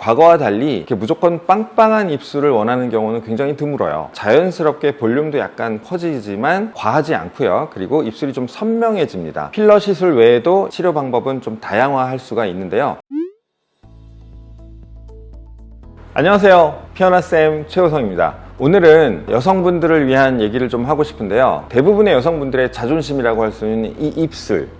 과거와 달리 이렇게 무조건 빵빵한 입술을 원하는 경우는 굉장히 드물어요. 자연스럽게 볼륨도 약간 커지지만 과하지 않고요. 그리고 입술이 좀 선명해집니다. 필러 시술 외에도 치료 방법은 좀 다양화할 수가 있는데요. 안녕하세요, 피어나쌤 최호성입니다. 오늘은 여성분들을 위한 얘기를 좀 하고 싶은데요. 대부분의 여성분들의 자존심이라고 할 수 있는 이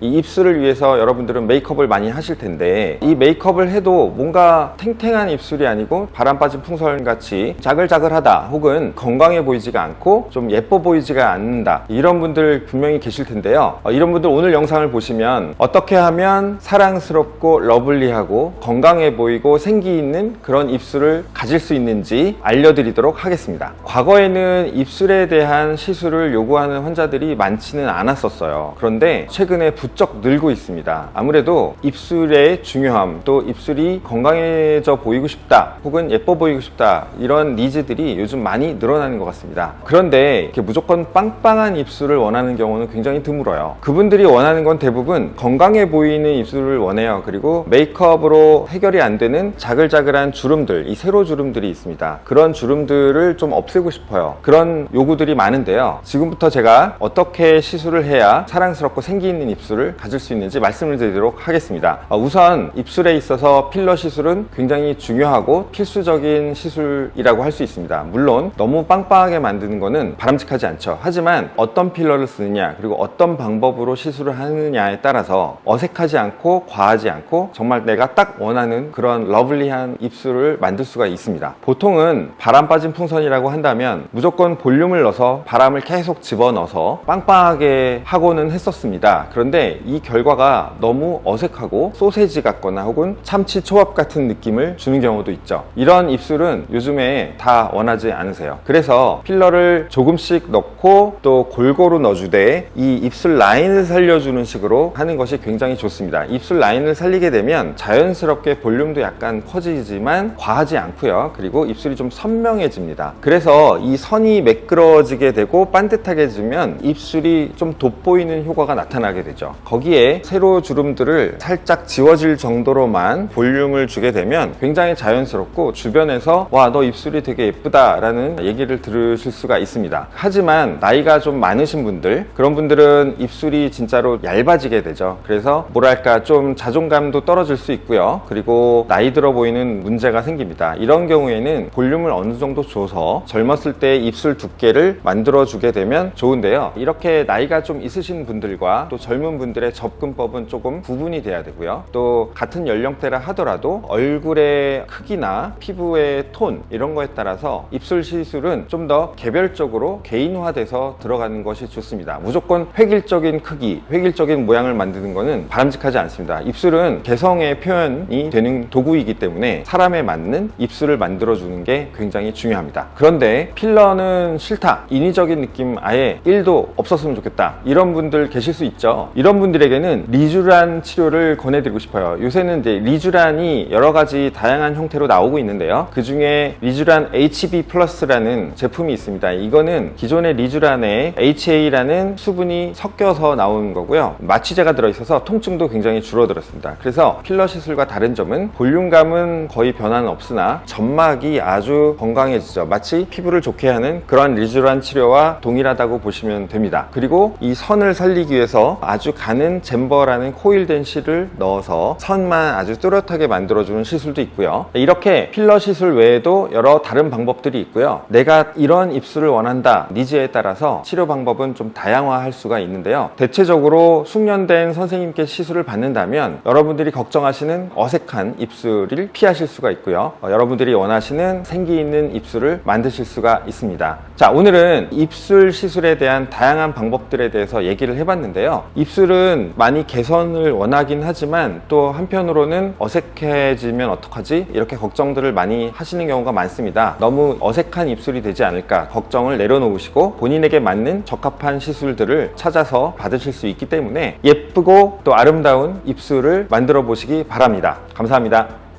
입술을 위해서 여러분들은 메이크업을 많이 하실 텐데, 이 메이크업을 해도 뭔가 탱탱한 입술이 아니고 바람 빠진 풍선같이 자글자글하다, 혹은 건강해 보이지가 않고 좀 예뻐 보이지가 않는다, 이런 분들 분명히 계실 텐데요. 이런 분들 오늘 영상을 보시면 어떻게 하면 사랑스럽고 러블리하고 건강해 보이고 생기 있는 그런 입술을 가질 수 있는지 알려드리도록 하겠습니다. 과거에는 입술에 대한 시술을 요구하는 환자들이 많지는 않았었어요. 그런데 최근에 부쩍 늘고 있습니다. 아무래도 입술의 중요함, 또 입술이 건강해져 보이고 싶다, 혹은 예뻐 보이고 싶다, 이런 니즈들이 요즘 많이 늘어나는 것 같습니다. 그런데 이렇게 무조건 빵빵한 입술을 원하는 경우는 굉장히 드물어요. 그분들이 원하는 건 대부분 건강해 보이는 입술을 원해요. 그리고 메이크업으로 해결이 안 되는 자글자글한 주름들, 이 세로 주름들이 있습니다. 그런 주름들을 좀 없애고 싶어요. 그런 요구들이 많은데요. 지금부터 제가 어떻게 시술을 해야 사랑스럽고 생기 있는 입술을 가질 수 있는지 말씀을 드리도록 하겠습니다. 우선 입술에 있어서 필러 시술은 굉장히 중요하고 필수적인 시술이라고 할 수 있습니다. 물론 너무 빵빵하게 만드는 거는 바람직하지 않죠. 하지만 어떤 필러를 쓰느냐, 그리고 어떤 방법으로 시술을 하느냐에 따라서 어색하지 않고 과하지 않고 정말 내가 딱 원하는 그런 러블리한 입술을 만들 수가 있습니다. 보통은 바람 빠진 풍선이라고 한다면 무조건 볼륨을 넣어서 바람을 계속 집어넣어서 빵빵하게 하고는 했었습니다. 그런데 이 결과가 너무 어색하고 소세지 같거나 혹은 참치 초밥 같은 느낌을 주는 경우도 있죠. 이런 입술은 요즘에 다 원하지 않으세요. 그래서 필러를 조금씩 넣고 또 골고루 넣어주되 이 입술 라인을 살려주는 식으로 하는 것이 굉장히 좋습니다. 입술 라인을 살리게 되면 자연스럽게 볼륨도 약간 커지지만 과하지 않고요. 그리고 입술이 좀 선명해집니다. 그래서 이 선이 매끄러지게 되고 반듯하게 해주면 입술이 좀 돋보이는 효과가 나타나게 되죠. 거기에 세로 주름들을 살짝 지워질 정도로만 볼륨을 주게 되면 굉장히 자연스럽고 주변에서 와, 너 입술이 되게 예쁘다 라는 얘기를 들으실 수가 있습니다. 하지만 나이가 좀 많으신 분들, 그런 분들은 입술이 진짜로 얇아지게 되죠. 그래서 뭐랄까 좀 자존감도 떨어질 수 있고요. 그리고 나이 들어 보이는 문제가 생깁니다. 이런 경우에는 볼륨을 어느 정도 줘서 젊었을 때 입술 두께를 만들어주게 되면 좋은데요. 이렇게 나이가 좀 있으신 분들과 또 젊은 분들의 접근법은 조금 구분이 돼야 되고요. 또 같은 연령대라 하더라도 얼굴의 크기나 피부의 톤, 이런 거에 따라서 입술 시술은 좀 더 개별적으로 개인화돼서 들어가는 것이 좋습니다. 무조건 획일적인 크기, 획일적인 모양을 만드는 거는 바람직하지 않습니다. 입술은 개성의 표현이 되는 도구이기 때문에 사람에 맞는 입술을 만들어주는 게 굉장히 중요합니다. 그런데 필러는 싫다, 인위적인 느낌 아예 1도 없었으면 좋겠다, 이런 분들 계실 수 있죠. 이런 분들에게는 리쥬란 치료를 권해드리고 싶어요. 요새는 이제 리쥬란이 여러 가지 다양한 형태로 나오고 있는데요. 그 중에 리쥬란 HB 플러스라는 제품이 있습니다. 이거는 기존의 리쥬란에 HA라는 수분이 섞여서 나오는 거고요. 마취제가 들어있어서 통증도 굉장히 줄어들었습니다. 그래서 필러 시술과 다른 점은 볼륨감은 거의 변화는 없으나 점막이 아주 건강해지죠. 마치 피부를 좋게 하는 그런 리쥬란 치료와 동일하다고 보시면 됩니다. 그리고 이 선을 살리기 위해서 아주 가는 잼버라는 코일된 실을 넣어서 선만 아주 뚜렷하게 만들어주는 시술도 있고요. 이렇게 필러 시술 외에도 여러 다른 방법들이 있고요. 내가 이런 입술을 원한다, 니즈에 따라서 치료 방법은 좀 다양화할 수가 있는데요. 대체적으로 숙련된 선생님께 시술을 받는다면 여러분들이 걱정하시는 어색한 입술을 피하실 수가 있고요. 여러분들이 원하시는 생기 있는 입술을 만드실 수가 있습니다. 자, 오늘은 입술 시술에 대한 다양한 방법들에 대해서 얘기를 해봤는데요. 입술은 많이 개선을 원하긴 하지만 또 한편으로는 어색해지면 어떡하지? 이렇게 걱정들을 많이 하시는 경우가 많습니다. 너무 어색한 입술이 되지 않을까 걱정을 내려놓으시고 본인에게 맞는 적합한 시술들을 찾아서 받으실 수 있기 때문에 예쁘고 또 아름다운 입술을 만들어 보시기 바랍니다. 감사합니다.